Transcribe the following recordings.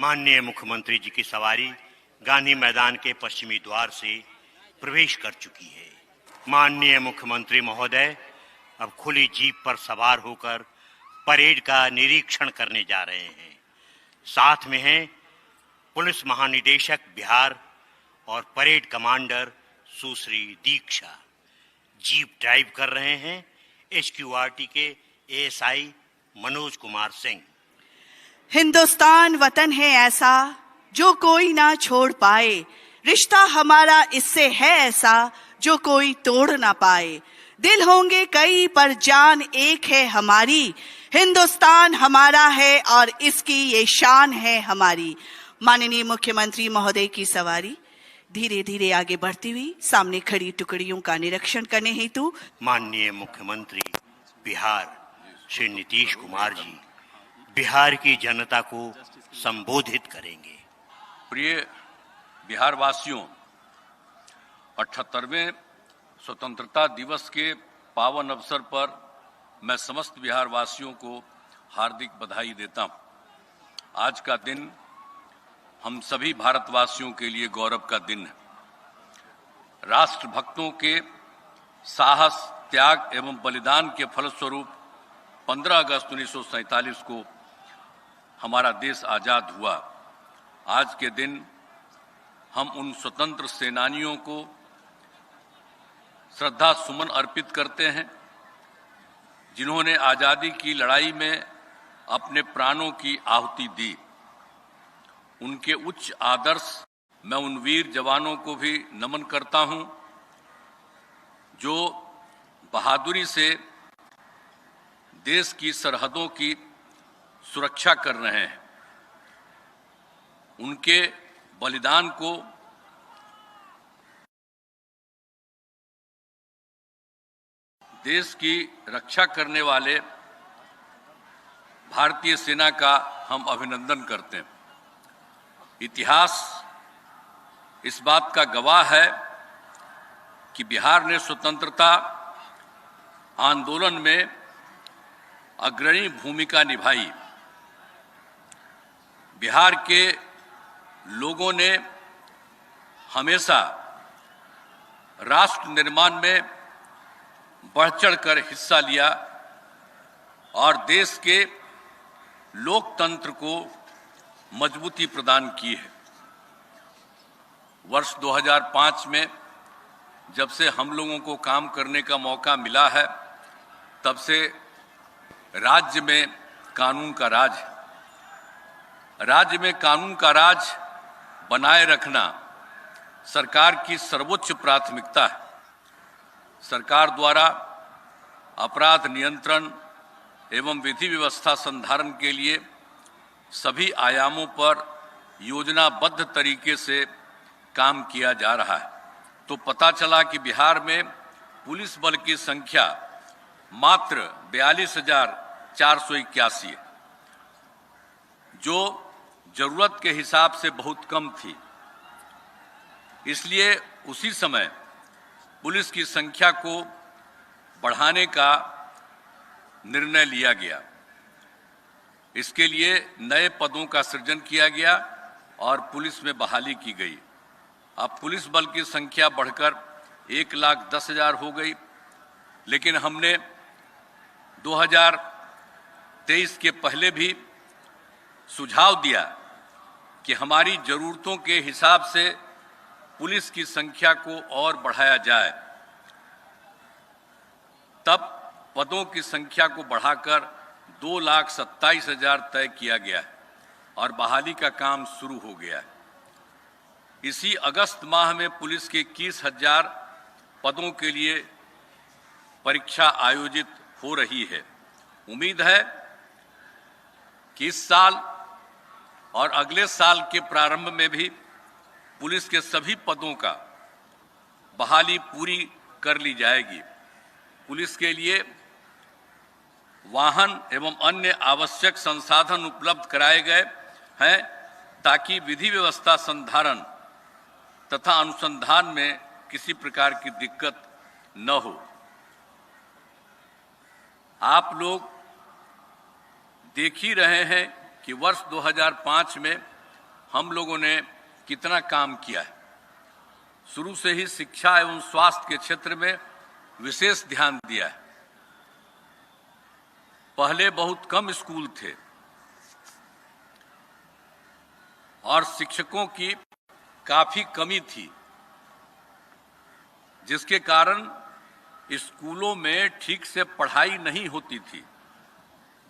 माननीय मुख्यमंत्री जी की सवारी गांधी मैदान के पश्चिमी द्वार से प्रवेश कर चुकी है। माननीय मुख्यमंत्री महोदय अब खुली जीप पर सवार होकर परेड का निरीक्षण करने जा रहे हैं। साथ में हैं पुलिस महानिदेशक बिहार और परेड कमांडर सुश्री दीक्षा। जीप ड्राइव कर रहे हैं HQRT के ASI मनोज कुमार सिंह। हिंदुस्तान वतन है ऐसा जो कोई ना छोड़ पाए, रिश्ता हमारा इससे है ऐसा जो कोई तोड़ ना पाए। दिल होंगे कई पर जान एक है हमारी, हिंदुस्तान हमारा है और इसकी ये शान है हमारी। माननीय मुख्यमंत्री महोदय की सवारी धीरे धीरे आगे बढ़ती हुई सामने खड़ी टुकड़ियों का निरीक्षण करने हेतु माननीय मुख्यमंत्री बिहार श्री नीतीश कुमार जी बिहार की जनता को संबोधित करेंगे। प्रिय बिहार वासियों, 78वें स्वतंत्रता दिवस के पावन अवसर पर मैं समस्त बिहार वासियों को हार्दिक बधाई देता हूं। आज का दिन हम सभी भारतवासियों के लिए गौरव का दिन है। राष्ट्रभक्तों के साहस, त्याग एवं बलिदान के फलस्वरूप 15 अगस्त 1947 को हमारा देश आजाद हुआ। आज के दिन हम उन स्वतंत्र सेनानियों को श्रद्धा सुमन अर्पित करते हैं जिन्होंने आजादी की लड़ाई में अपने प्राणों की आहुति दी। उनके उच्च आदर्श मैं उन वीर जवानों को भी नमन करता हूं जो बहादुरी से देश की सरहदों की सुरक्षा कर रहे हैं। उनके बलिदान को देश की रक्षा करने वाले भारतीय सेना का हम अभिनंदन करते हैं। इतिहास इस बात का गवाह है कि बिहार ने स्वतंत्रता आंदोलन में अग्रणी भूमिका निभाई। बिहार के लोगों ने हमेशा राष्ट्र निर्माण में बढ़-चढ़कर हिस्सा लिया और देश के लोकतंत्र को मजबूती प्रदान की है। वर्ष 2005 में जब से हम लोगों को काम करने का मौका मिला है, तब से राज्य में कानून का राज है। राज्य में कानून का राज बनाए रखना सरकार की सर्वोच्च प्राथमिकता है। सरकार द्वारा अपराध नियंत्रण एवं विधि व्यवस्था संधारण के लिए सभी आयामों पर योजनाबद्ध तरीके से काम किया जा रहा है। तो पता चला कि बिहार में पुलिस बल की संख्या मात्र 42,481 है, जो जरूरत के हिसाब से बहुत कम थी। इसलिए उसी समय पुलिस की संख्या को बढ़ाने का निर्णय लिया गया। इसके लिए नए पदों का सृजन किया गया और पुलिस में बहाली की गई। अब पुलिस बल की संख्या बढ़कर 1,10,000 हो गई। लेकिन हमने 2023 के पहले भी सुझाव दिया कि हमारी जरूरतों के हिसाब से पुलिस की संख्या को और बढ़ाया जाए। तब पदों की संख्या को बढ़ाकर 2,27,000 तय किया गया है और बहाली का काम शुरू हो गया है। इसी अगस्त माह में पुलिस के 21,000 पदों के लिए परीक्षा आयोजित हो रही है। उम्मीद है कि इस साल और अगले साल के प्रारंभ में भी पुलिस के सभी पदों का बहाली पूरी कर ली जाएगी। पुलिस के लिए वाहन एवं अन्य आवश्यक संसाधन उपलब्ध कराए गए हैं ताकि विधि व्यवस्था संधारण तथा अनुसंधान में किसी प्रकार की दिक्कत न हो। आप लोग देख ही रहे हैं कि वर्ष 2005 में हम लोगों ने कितना काम किया है। शुरू से ही शिक्षा एवं स्वास्थ्य के क्षेत्र में विशेष ध्यान दिया है। पहले बहुत कम स्कूल थे और शिक्षकों की काफी कमी थी, जिसके कारण स्कूलों में ठीक से पढ़ाई नहीं होती थी।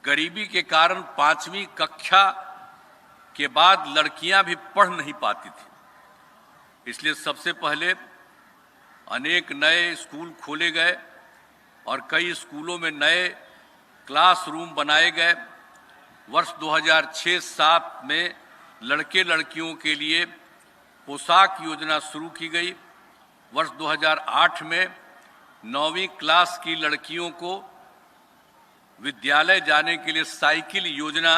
गरीबी के कारण 5वीं कक्षा के बाद लड़कियां भी पढ़ नहीं पाती थी। इसलिए सबसे पहले अनेक नए स्कूल खोले गए और कई स्कूलों में नए क्लासरूम बनाए गए। वर्ष 2006-07 में लड़के लड़कियों के लिए पोशाक योजना शुरू की गई। वर्ष 2008 में 9वीं क्लास की लड़कियों को विद्यालय जाने के लिए साइकिल योजना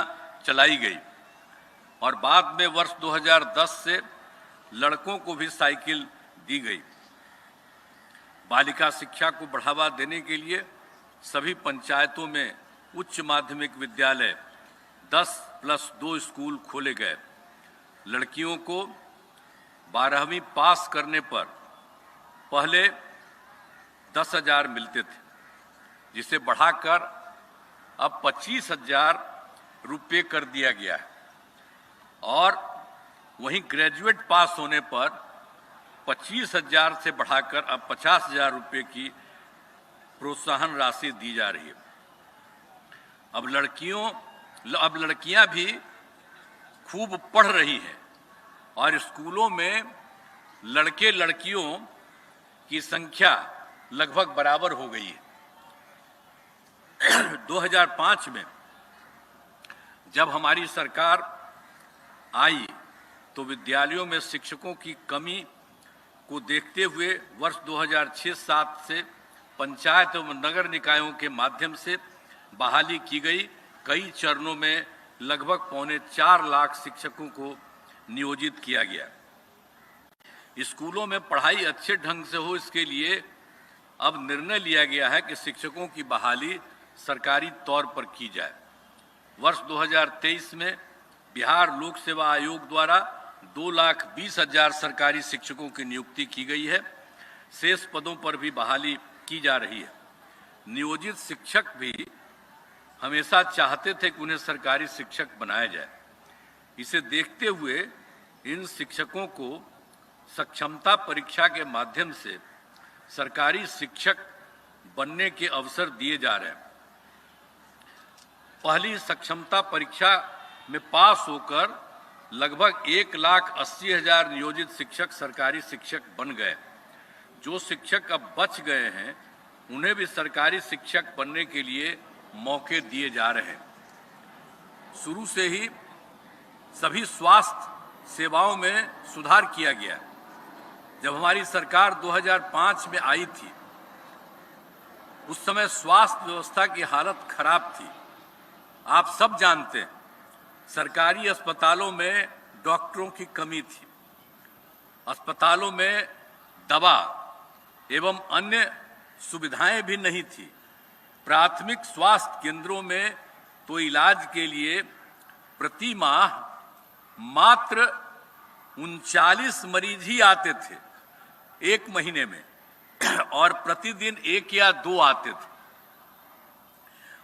चलाई गई और बाद में वर्ष 2010 से लड़कों को भी साइकिल दी गई। बालिका शिक्षा को बढ़ावा देने के लिए सभी पंचायतों में उच्च माध्यमिक विद्यालय 10+2 स्कूल खोले गए। लड़कियों को 12वीं पास करने पर पहले 10,000 मिलते थे, जिसे बढ़ाकर अब 25,000 रुपये कर दिया गया है और वहीं ग्रेजुएट पास होने पर 25,000 से बढ़ाकर अब 50,000 रुपये की प्रोत्साहन राशि दी जा रही है। अब लड़कियां भी खूब पढ़ रही हैं और स्कूलों में लड़के लड़कियों की संख्या लगभग बराबर हो गई है। 2005 में जब हमारी सरकार आई तो विद्यालयों में शिक्षकों की कमी को देखते हुए वर्ष 2006-07 से पंचायत एवं नगर निकायों के माध्यम से बहाली की गई। कई चरणों में लगभग 4.25 लाख शिक्षकों को नियोजित किया गया। स्कूलों में पढ़ाई अच्छे ढंग से हो, इसके लिए अब निर्णय लिया गया है कि शिक्षकों की बहाली सरकारी तौर पर की जाए। वर्ष 2023 में बिहार लोक सेवा आयोग द्वारा 2,20,000 सरकारी शिक्षकों की नियुक्ति की गई है। शेष पदों पर भी बहाली की जा रही है। नियोजित शिक्षक भी हमेशा चाहते थे कि उन्हें सरकारी शिक्षक बनाया जाए। इसे देखते हुए इन शिक्षकों को सक्षमता परीक्षा के माध्यम से सरकारी शिक्षक बनने के अवसर दिए जा रहे हैं। पहली सक्षमता परीक्षा में पास होकर लगभग 1,80,000 नियोजित शिक्षक सरकारी शिक्षक बन गए। जो शिक्षक अब बच गए हैं उन्हें भी सरकारी शिक्षक बनने के लिए मौके दिए जा रहे हैं। शुरू से ही सभी स्वास्थ्य सेवाओं में सुधार किया गया। जब हमारी सरकार 2005 में आई थी उस समय स्वास्थ्य व्यवस्था की हालत खराब थी। आप सब जानते हैं सरकारी अस्पतालों में डॉक्टरों की कमी थी। अस्पतालों में दवा एवं अन्य सुविधाएं भी नहीं थी। प्राथमिक स्वास्थ्य केंद्रों में तो इलाज के लिए प्रति माह मात्र 39 मरीज ही आते थे एक महीने में और प्रतिदिन 1 या 2 आते थे।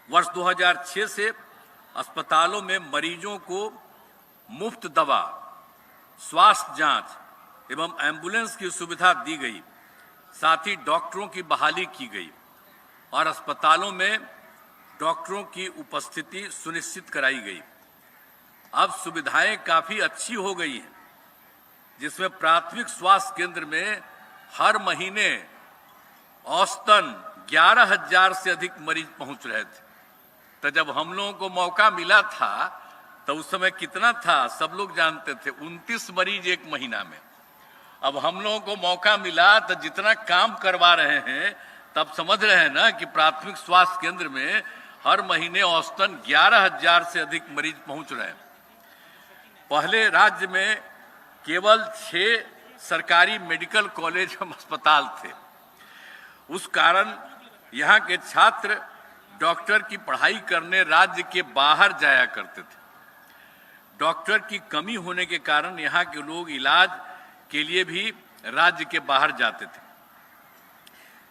वर्ष 2006 से अस्पतालों में मरीजों को मुफ्त दवा, स्वास्थ्य जांच एवं एम्बुलेंस की सुविधा दी गई। साथ ही डॉक्टरों की बहाली की गई और अस्पतालों में डॉक्टरों की उपस्थिति सुनिश्चित कराई गई। अब सुविधाएं काफी अच्छी हो गई हैं, जिसमें प्राथमिक स्वास्थ्य केंद्र में हर महीने औसतन 11,000 से अधिक मरीज पहुंच रहे थे। तो जब हम लोगों को मौका मिला था तो उस समय कितना था सब लोग जानते थे, 29 मरीज एक महीना में। अब हम लोगों को मौका मिला तो जितना काम करवा रहे हैं तब समझ रहे हैं ना कि प्राथमिक स्वास्थ्य केंद्र में हर महीने औसतन 11,000 से अधिक मरीज पहुंच रहे हैं। पहले राज्य में केवल 6 सरकारी मेडिकल कॉलेज एवं अस्पताल थे। उस कारण यहाँ के छात्र डॉक्टर की पढ़ाई करने राज्य के बाहर जाया करते थे। डॉक्टर की कमी होने के कारण यहाँ के लोग इलाज के लिए भी राज्य के बाहर जाते थे।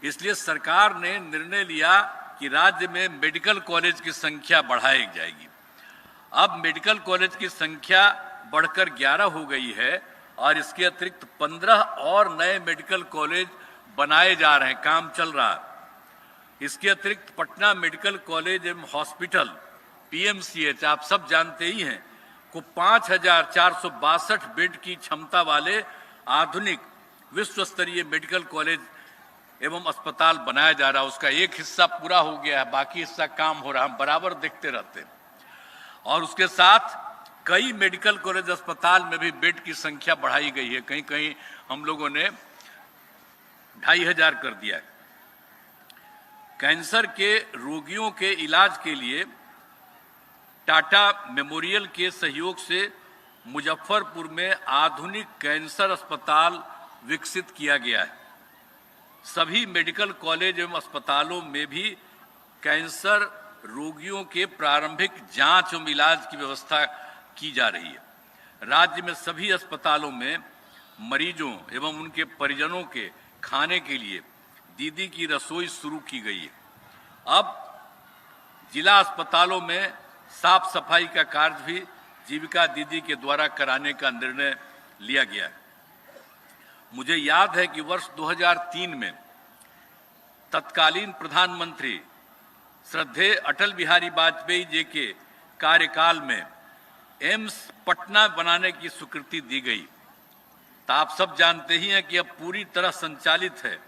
इसलिए सरकार ने निर्णय लिया कि राज्य में मेडिकल कॉलेज की संख्या बढ़ाई जाएगी। अब मेडिकल कॉलेज की संख्या बढ़कर 11 हो गई है और इसके अतिरिक्त 15 और नए मेडिकल कॉलेज बनाए जा रहे हैं, काम चल रहा है। इसके अतिरिक्त पटना मेडिकल कॉलेज एवं हॉस्पिटल पीएमसीएच, आप सब जानते ही हैं, को 5,462 बेड की क्षमता वाले आधुनिक विश्व स्तरीय मेडिकल कॉलेज एवं अस्पताल बनाया जा रहा है। उसका एक हिस्सा पूरा हो गया है, बाकी हिस्सा काम हो रहा है, हम बराबर देखते रहते हैं। और उसके साथ कई मेडिकल कॉलेज अस्पताल में भी बेड की संख्या बढ़ाई गई है। कहीं कहीं हम लोगों ने 2,500 कर दिया है। कैंसर के रोगियों के इलाज के लिए टाटा मेमोरियल के सहयोग से मुजफ्फरपुर में आधुनिक कैंसर अस्पताल विकसित किया गया है। सभी मेडिकल कॉलेज एवं अस्पतालों में भी कैंसर रोगियों के प्रारंभिक जांच एवं इलाज की व्यवस्था की जा रही है। राज्य में सभी अस्पतालों में मरीजों एवं उनके परिजनों के खाने के लिए दीदी की रसोई शुरू की गई है। अब जिला अस्पतालों में साफ सफाई का कार्य भी जीविका दीदी के द्वारा कराने का निर्णय लिया गया है। मुझे याद है कि वर्ष 2003 में तत्कालीन प्रधानमंत्री श्रद्धेय अटल बिहारी वाजपेयी जी के कार्यकाल में एम्स पटना बनाने की स्वीकृति दी गई। तो आप सब जानते ही हैं कि अब पूरी तरह संचालित है,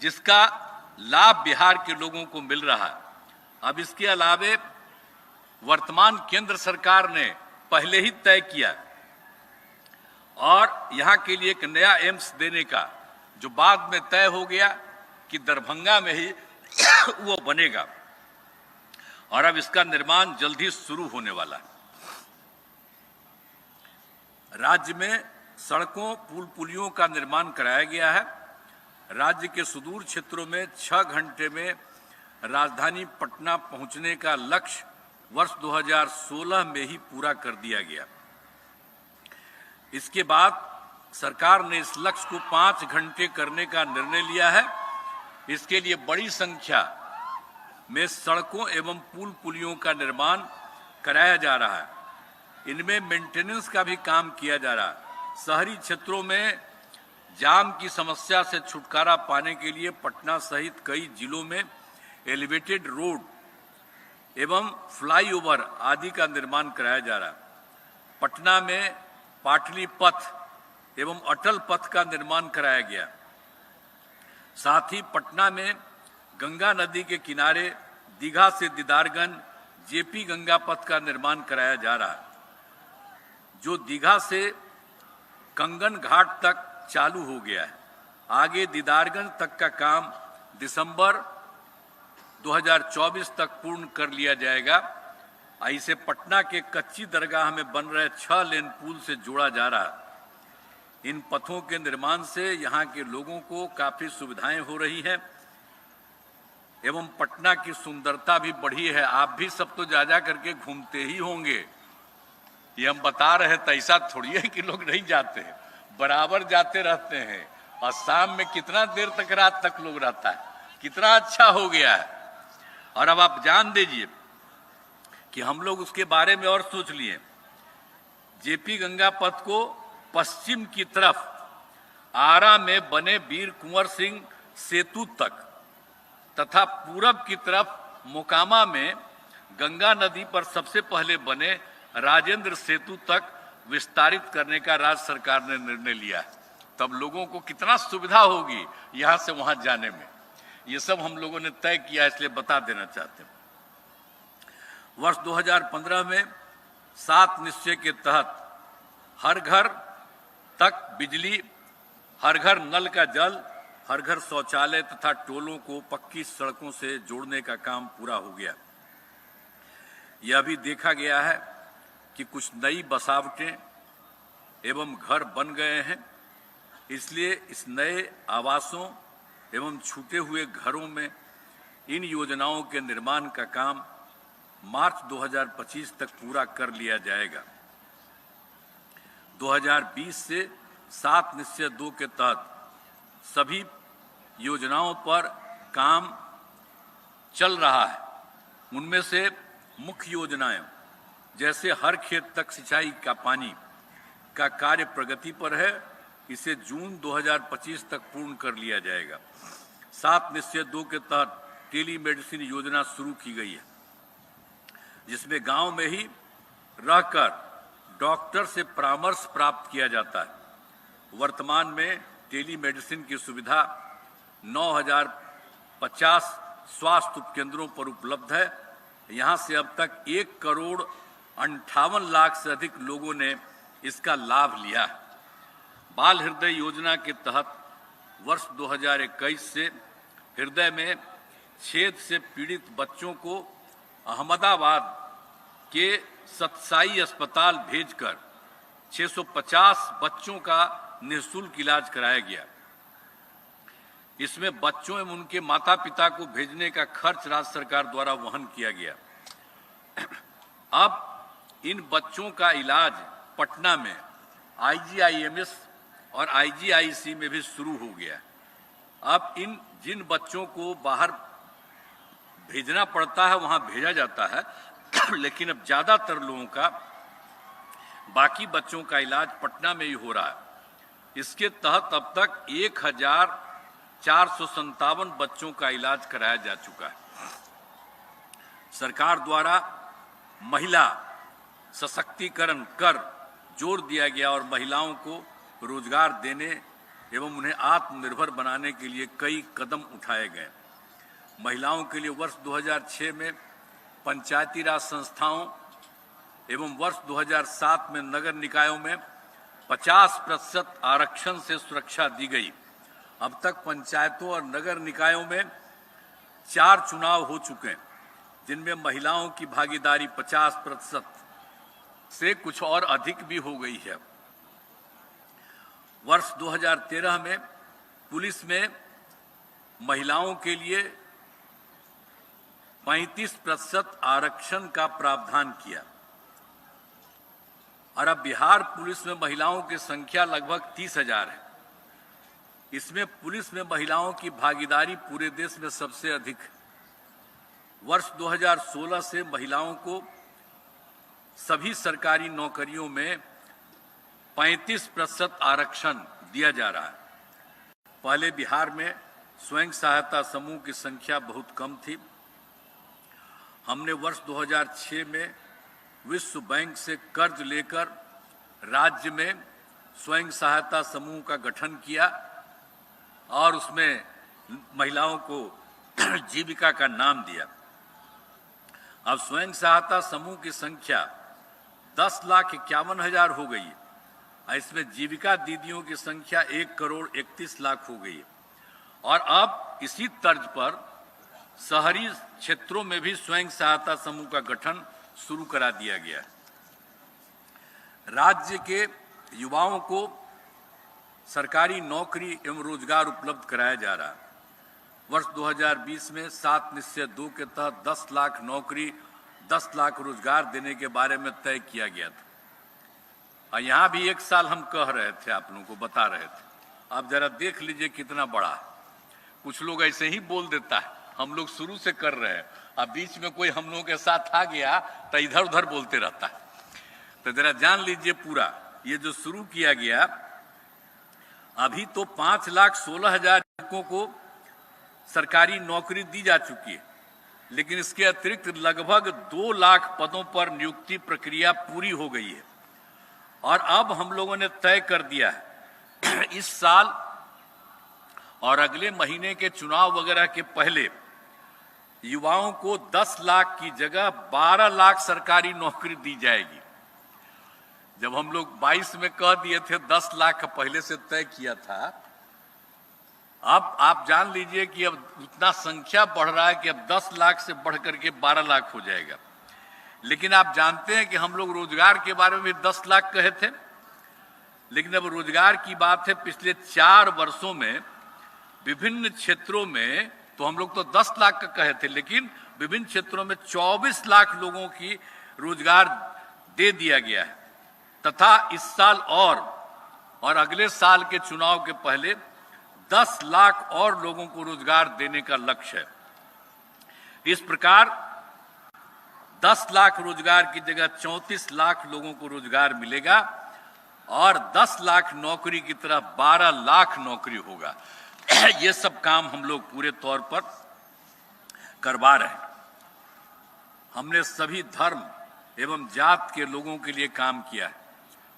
जिसका लाभ बिहार के लोगों को मिल रहा है। अब इसके अलावे वर्तमान केंद्र सरकार ने पहले ही तय किया और यहां के लिए एक नया एम्स देने का, जो बाद में तय हो गया कि दरभंगा में ही वो बनेगा और अब इसका निर्माण जल्द ही शुरू होने वाला है। राज्य में सड़कों पुल पुलियों का निर्माण कराया गया है। राज्य के सुदूर क्षेत्रों में 6 घंटे में राजधानी पटना पहुंचने का लक्ष्य वर्ष 2016 में ही पूरा कर दिया गया। इसके बाद सरकार ने इस लक्ष्य को 5 घंटे करने का निर्णय लिया है। इसके लिए बड़ी संख्या में सड़कों एवं पुल पुलियों का निर्माण कराया जा रहा है। इनमें मेंटेनेंस का भी काम किया जा रहा है। शहरी क्षेत्रों में जाम की समस्या से छुटकारा पाने के लिए पटना सहित कई जिलों में एलिवेटेड रोड एवं फ्लाईओवर आदि का निर्माण कराया जा रहा है। पटना में पाटली पथ एवं अटल पथ का निर्माण कराया गया। साथ ही पटना में गंगा नदी के किनारे दीघा से दीदारगंज जेपी गंगा पथ का निर्माण कराया जा रहा है, जो दीघा से कंगन घाट तक चालू हो गया है। आगे दीदारगंज तक का काम दिसंबर 2024 तक पूर्ण कर लिया जाएगा। इसे पटना के कच्ची दरगाह में बन रहे 6 लेन पुल से जोड़ा जा रहा है। इन पथों के निर्माण से यहाँ के लोगों को काफी सुविधाएं हो रही हैं एवं पटना की सुंदरता भी बढ़ी है। आप भी सब तो जा करके घूमते ही होंगे, ये हम बता रहे हैं। तो ऐसा थोड़ी है कि लोग नहीं जाते हैं, बराबर जाते रहते हैं। और शाम में कितना देर तक, रात तक लोग रहता है, कितना अच्छा हो गया है। और अब आप जान दीजिए कि हम लोग उसके बारे में और सोच लिए। जेपी गंगा पथ को पश्चिम की तरफ आरा में बने वीर कुंवर सिंह सेतु तक तथा पूरब की तरफ मोकामा में गंगा नदी पर सबसे पहले बने राजेंद्र सेतु तक विस्तारित करने का राज्य सरकार ने निर्णय लिया है। तब लोगों को कितना सुविधा होगी यहां से वहां जाने में। ये सब हम लोगों ने तय किया, इसलिए बता देना चाहते हैं। वर्ष 2015 में 7 निश्चय के तहत हर घर तक बिजली, हर घर नल का जल, हर घर शौचालय तथा टोलों को पक्की सड़कों से जोड़ने का काम पूरा हो गया। यह भी देखा गया है कि कुछ नई बसावटें एवं घर बन गए हैं। इसलिए इस नए आवासों एवं छूटे हुए घरों में इन योजनाओं के निर्माण का काम मार्च 2025 तक पूरा कर लिया जाएगा। 2020 से 7 निश्चय 2 के तहत सभी योजनाओं पर काम चल रहा है। उनमें से मुख्य योजनाएं जैसे हर खेत तक सिंचाई का पानी का कार्य प्रगति पर है, इसे जून 2025 तक पूर्ण कर लिया जाएगा। 7 निश्चय 2 के तहत टेली मेडिसिन योजना शुरू की गई है, जिसमें गांव में ही रहकर डॉक्टर से परामर्श प्राप्त किया जाता है। वर्तमान में टेली मेडिसिन की सुविधा 9,050 स्वास्थ्य उपकेंद्रों पर उपलब्ध है। यहां से अब तक 1,58,00,000 से अधिक लोगों ने इसका लाभ लिया है। बाल हृदय योजना के तहत वर्ष 2021 से हृदय में छेद से पीड़ित बच्चों को अहमदाबाद के सतसाई अस्पताल भेजकर 650 बच्चों का निःशुल्क इलाज कराया गया। इसमें बच्चों एवं उनके माता पिता को भेजने का खर्च राज्य सरकार द्वारा वहन किया गया। अब इन बच्चों का इलाज पटना में IGIMS और IGIC में भी शुरू हो गया। अब जिन बच्चों को बाहर भेजना पड़ता है वहां भेजा जाता है, लेकिन अब ज्यादातर लोगों का बाकी बच्चों का इलाज पटना में ही हो रहा है। इसके तहत अब तक 1,457 बच्चों का इलाज कराया जा चुका है। सरकार द्वारा महिला सशक्तिकरण कर जोर दिया गया और महिलाओं को रोजगार देने एवं उन्हें आत्मनिर्भर बनाने के लिए कई कदम उठाए गए। महिलाओं के लिए वर्ष 2006 में पंचायती राज संस्थाओं एवं वर्ष 2007 में नगर निकायों में 50% आरक्षण से सुरक्षा दी गई। अब तक पंचायतों और नगर निकायों में 4 चुनाव हो चुके हैं, जिनमें महिलाओं की भागीदारी 50% से कुछ और अधिक भी हो गई है। वर्ष 2013 में पुलिस में महिलाओं के लिए 35% आरक्षण का प्रावधान किया और अब बिहार पुलिस में महिलाओं की संख्या लगभग 30,000 है। इसमें पुलिस में महिलाओं की भागीदारी पूरे देश में सबसे अधिक है। वर्ष 2016 से महिलाओं को सभी सरकारी नौकरियों में 35% आरक्षण दिया जा रहा है। पहले बिहार में स्वयं सहायता समूह की संख्या बहुत कम थी। हमने वर्ष 2006 में विश्व बैंक से कर्ज लेकर राज्य में स्वयं सहायता समूह का गठन किया और उसमें महिलाओं को जीविका का नाम दिया। अब स्वयं सहायता समूह की संख्या 10,51,000 हो गई है। इसमें जीविका दीदियों की संख्या 1,31,00,000 हो गई है। और अब इसी तर्ज पर शहरी क्षेत्रों में भी स्वयं सहायता समूह का गठन शुरू करा दिया गया है। राज्य के युवाओं को सरकारी नौकरी एवं रोजगार उपलब्ध कराया जा रहा है। वर्ष 2020 में 7 निश्चय 2 के तहत 10 लाख नौकरी, 10 लाख रोजगार देने के बारे में तय किया गया था। और यहाँ भी 1 साल हम कह रहे थे, आप लोगों को बता रहे थे। आप जरा देख लीजिए कितना बड़ा है। कुछ लोग ऐसे ही बोल देता है, हम लोग शुरू से कर रहे हैं, अब बीच में कोई हम लोगों के साथ आ गया तो इधर उधर बोलते रहता है। तो जरा जान लीजिए पूरा ये जो शुरू किया गया, अभी तो 5,16,000 युवकों को सरकारी नौकरी दी जा चुकी है, लेकिन इसके अतिरिक्त लगभग 2 लाख पदों पर नियुक्ति प्रक्रिया पूरी हो गई है। और अब हम लोगों ने तय कर दिया है इस साल और अगले महीने के चुनाव वगैरह के पहले युवाओं को 10 लाख की जगह 12 लाख सरकारी नौकरी दी जाएगी। जब हम लोग 22 में कह दिए थे 10 लाख का पहले से तय किया था, अब आप जान लीजिए कि अब उतना संख्या बढ़ रहा है कि अब 10 लाख से बढ़ करके 12 लाख हो जाएगा। लेकिन आप जानते हैं कि हम लोग रोजगार के बारे में भी 10 लाख कहे थे, लेकिन अब रोजगार की बात है। पिछले 4 वर्षों में विभिन्न क्षेत्रों में तो हम लोग तो 10 लाख का कहे थे, लेकिन विभिन्न क्षेत्रों में 24 लाख लोगों की रोजगार दे दिया गया है। तथा इस साल और अगले साल के चुनाव के पहले 10 लाख और लोगों को रोजगार देने का लक्ष्य है। इस प्रकार 10 लाख रोजगार की जगह 34 लाख लोगों को रोजगार मिलेगा और 10 लाख नौकरी की तरफ 12 लाख नौकरी होगा। ये सब काम हम लोग पूरे तौर पर करवा रहे हैं। हमने सभी धर्म एवं जात के लोगों के लिए काम किया है,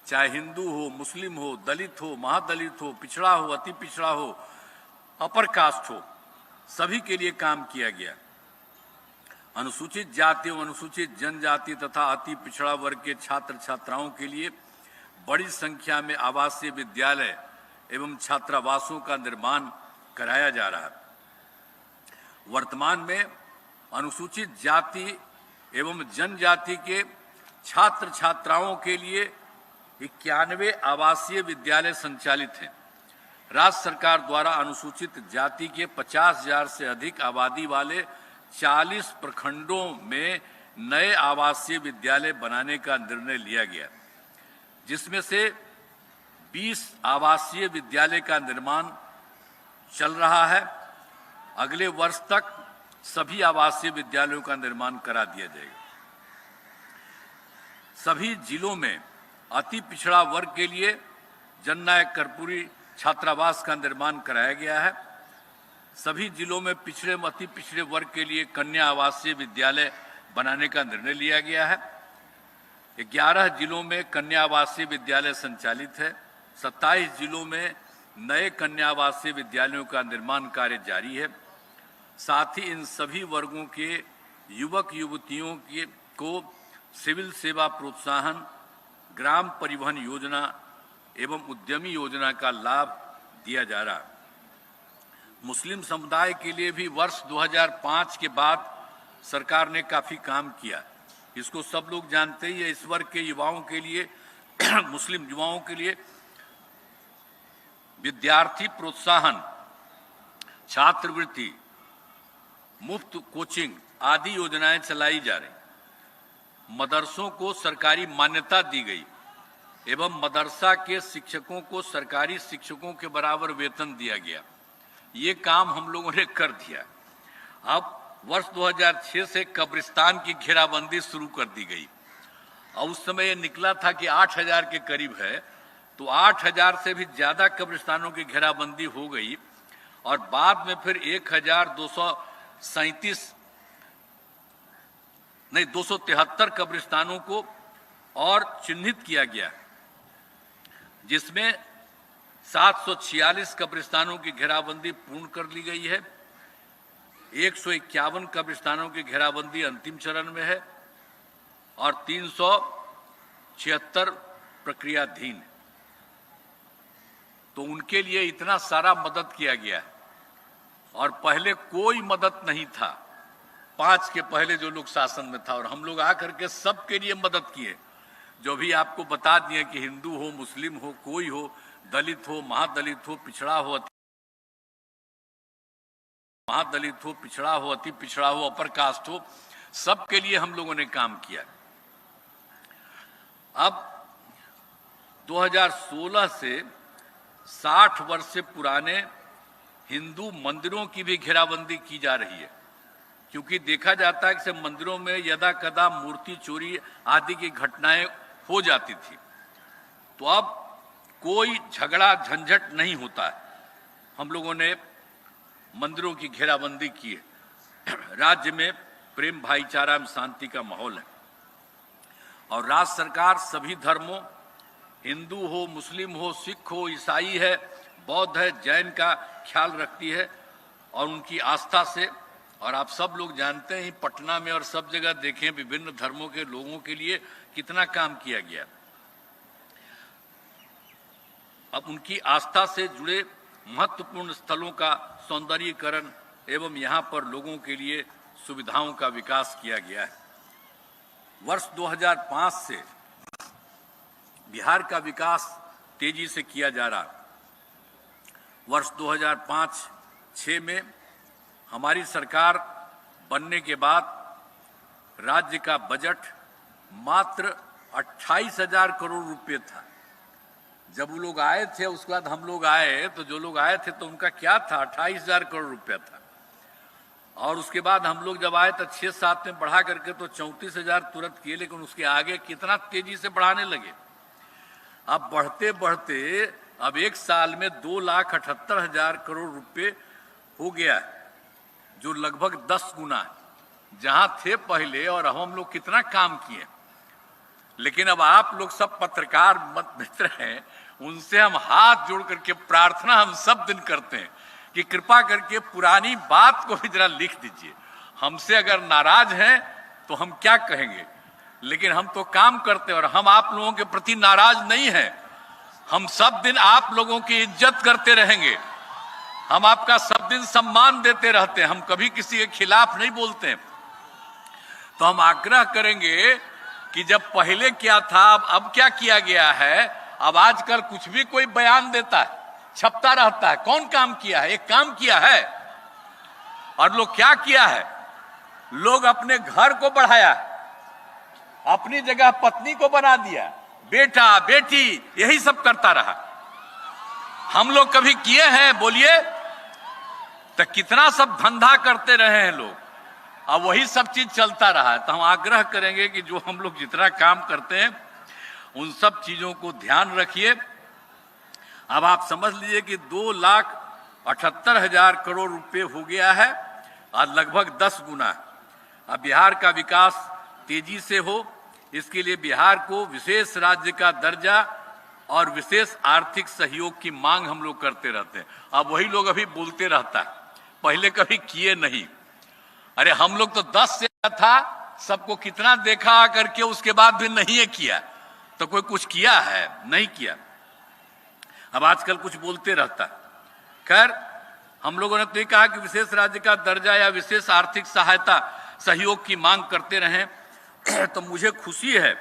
चाहे हिंदू हो, मुस्लिम हो, दलित हो, महादलित हो, पिछड़ा हो, अति पिछड़ा हो, अपर कास्ट हो, सभी के लिए काम किया गया। अनुसूचित जाति एवं अनुसूचित जनजाति तथा अति पिछड़ा वर्ग के छात्र छात्राओं के लिए बड़ी संख्या में आवासीय विद्यालय एवं छात्रावासों का निर्माण कराया जा रहा है। वर्तमान में अनुसूचित जाति एवं जनजाति के छात्र छात्राओं के लिए 91 आवासीय विद्यालय संचालित हैं। राज्य सरकार द्वारा अनुसूचित जाति के 50,000 से अधिक आबादी वाले 40 प्रखंडों में नए आवासीय विद्यालय बनाने का निर्णय लिया गया, जिसमें से 20 आवासीय विद्यालय का निर्माण चल रहा है। अगले वर्ष तक सभी आवासीय विद्यालयों का निर्माण करा दिया जाएगा। सभी जिलों में अति पिछड़ा वर्ग के लिए जननायक कर्पूरी छात्रावास का निर्माण कराया गया है। सभी जिलों में पिछड़े अति पिछड़े वर्ग के लिए कन्या आवासीय विद्यालय बनाने का निर्णय लिया गया है। 11 जिलों में कन्या आवासीय विद्यालय संचालित है। 27 जिलों में नए कन्या आवासीय विद्यालयों का निर्माण कार्य जारी है। साथ ही इन सभी वर्गों के युवक युवतियों को सिविल सेवा प्रोत्साहन, ग्राम परिवहन योजना एवं उद्यमी योजना का लाभ दिया जा रहा है। मुस्लिम समुदाय के लिए भी वर्ष 2005 के बाद सरकार ने काफी काम किया, इसको सब लोग जानते ही है। इस वर्ग के युवाओं के लिए मुस्लिम युवाओं के लिए विद्यार्थी प्रोत्साहन, छात्रवृत्ति, मुफ्त कोचिंग आदि योजनाएं चलाई जा रही। मदरसों को सरकारी मान्यता दी गई एवं मदरसा के शिक्षकों को सरकारी शिक्षकों के बराबर वेतन दिया गया। ये काम हम लोगों ने कर दिया। अब वर्ष 2006 से कब्रिस्तान की घेराबंदी शुरू कर दी गई और उस समय ये निकला था कि 8,000 के करीब है, तो 8,000 से भी ज्यादा कब्रिस्तानों की घेराबंदी हो गई और बाद में फिर 273 कब्रिस्तानों को और चिन्हित किया गया, जिसमें 746 कब्रिस्तानों की घेराबंदी पूर्ण कर ली गई है। 151 कब्रिस्तानों की घेराबंदी अंतिम चरण में है और 376 प्रक्रियाधीन है। तो उनके लिए इतना सारा मदद किया गया है और पहले कोई मदद नहीं था। 5 के पहले जो लोग शासन में था और हम लोग आकर के सबके लिए मदद किए। जो भी आपको बता दिए कि हिंदू हो, मुस्लिम हो, कोई हो, दलित हो, महादलित हो, पिछड़ा हो, अति पिछड़ा हो, अपर कास्ट हो, सबके लिए हम लोगों ने काम किया। अब 2016 से 60 वर्ष से पुराने हिंदू मंदिरों की भी घेराबंदी की जा रही है, क्योंकि देखा जाता है कि मंदिरों में यदा कदा मूर्ति चोरी आदि की घटनाएं हो जाती थी। तो अब कोई झगड़ा झंझट नहीं होता है। हम लोगों ने मंदिरों की घेराबंदी की है। राज्य में प्रेम, भाईचारा एवं शांति का माहौल है और राज्य सरकार सभी धर्मों, हिंदू हो, मुस्लिम हो, सिख हो, ईसाई है, बौद्ध है, जैन का ख्याल रखती है और उनकी आस्था से। और आप सब लोग जानते हैं पटना में और सब जगह देखें विभिन्न धर्मों के लोगों के लिए कितना काम किया गया। अब उनकी आस्था से जुड़े महत्वपूर्ण स्थलों का सौंदर्यीकरण एवं यहाँ पर लोगों के लिए सुविधाओं का विकास किया गया है। वर्ष 2005 से बिहार का विकास तेजी से किया जा रहा है। वर्ष 2005-06 में हमारी सरकार बनने के बाद राज्य का बजट मात्र 28,000 करोड़ रुपए था। जब वो लोग आए थे, उसके बाद हम लोग आए, तो जो लोग आए थे तो उनका क्या था, 28,000 करोड़ रुपया था। और उसके बाद हम लोग जब आए तो 6-7 में बढ़ा करके तो 34,000 तुरंत किए, लेकिन उसके आगे कितना तेजी से बढ़ाने लगे। अब बढ़ते बढ़ते अब एक साल में 2,78,000 करोड़ रुपए हो गया, जो लगभग 10 गुना है जहां थे पहले, और अब हम लोग कितना काम किए। लेकिन अब आप लोग सब पत्रकार मित्र हैं, उनसे हम हाथ जोड़ करके प्रार्थना हम सब दिन करते हैं कि कृपा करके पुरानी बात को भी जरा लिख दीजिए। हमसे अगर नाराज हैं तो हम क्या कहेंगे, लेकिन हम तो काम करते हैं और हम आप लोगों के प्रति नाराज नहीं हैं। हम सब दिन आप लोगों की इज्जत करते रहेंगे, हम आपका सब दिन सम्मान देते रहते हैं, हम कभी किसी के खिलाफ नहीं बोलते हैं। तो हम आग्रह करेंगे कि जब पहले क्या था, अब क्या किया गया है। अब आजकल कुछ भी कोई बयान देता है, छपता रहता है। कौन काम किया है? एक काम किया है। और लोग क्या किया है, लोग अपने घर को बढ़ाया, अपनी जगह पत्नी को बना दिया, बेटा बेटी यही सब करता रहा। हम लोग कभी किए हैं? बोलिए। तो कितना सब धंधा करते रहे हैं लोग, अब वही सब चीज चलता रहा है। तो हम आग्रह करेंगे कि जो हम लोग जितना काम करते हैं उन सब चीजों को ध्यान रखिए। अब आप समझ लीजिए कि 2,78,000 करोड़ रुपए हो गया है और लगभग 10 गुना। अब बिहार का विकास तेजी से हो, इसके लिए बिहार को विशेष राज्य का दर्जा और विशेष आर्थिक सहयोग की मांग हम लोग करते रहते हैं। अब वही लोग अभी बोलते रहता है, पहले कभी किए नहीं। अरे हम लोग तो 10 से था, सबको कितना देखा करके उसके बाद भी नहीं है किया, तो कोई कुछ किया है? नहीं किया। अब आजकल कुछ बोलते रहता। खैर, हम लोगों ने तो ये कहा कि विशेष राज्य का दर्जा या विशेष आर्थिक सहायता सहयोग की मांग करते रहें। तो मुझे खुशी है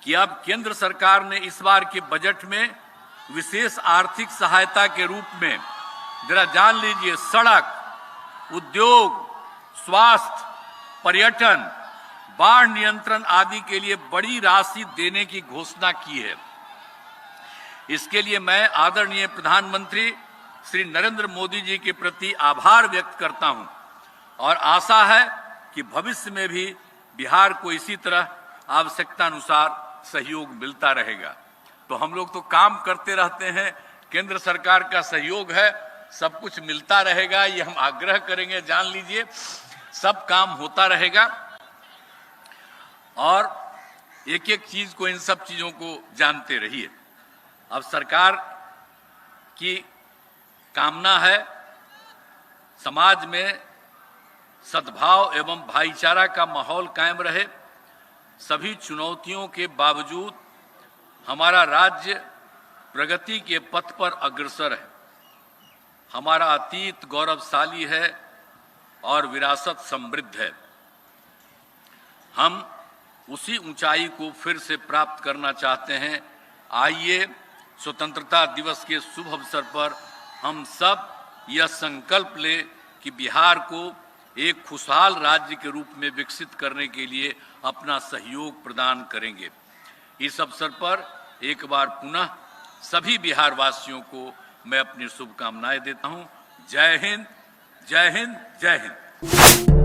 कि अब केंद्र सरकार ने इस बार के बजट में विशेष आर्थिक सहायता के रूप में, जरा जान लीजिए, सड़क, उद्योग, स्वास्थ्य, पर्यटन, बाढ़ नियंत्रण आदि के लिए बड़ी राशि देने की घोषणा की है। इसके लिए मैं आदरणीय प्रधानमंत्री श्री नरेंद्र मोदी जी के प्रति आभार व्यक्त करता हूं और आशा है कि भविष्य में भी बिहार को इसी तरह आवश्यकता अनुसार सहयोग मिलता रहेगा। तो हम लोग तो काम करते रहते हैं, केंद्र सरकार का सहयोग है, सब कुछ मिलता रहेगा, ये हम आग्रह करेंगे। जान लीजिए, सब काम होता रहेगा। और एक एक चीज को, इन सब चीजों को जानते रहिए। अब सरकार की कामना है समाज में सद्भाव एवं भाईचारा का माहौल कायम रहे। सभी चुनौतियों के बावजूद हमारा राज्य प्रगति के पथ पर अग्रसर है। हमारा अतीत गौरवशाली है और विरासत समृद्ध है। हम उसी ऊंचाई को फिर से प्राप्त करना चाहते हैं। आइए, स्वतंत्रता दिवस के शुभ अवसर पर हम सब यह संकल्प लें कि बिहार को एक खुशहाल राज्य के रूप में विकसित करने के लिए अपना सहयोग प्रदान करेंगे। इस अवसर पर एक बार पुनः सभी बिहार वासियों को मैं अपनी शुभकामनाएं देता हूं। जय हिंद, जय हिंद, जय हिंद।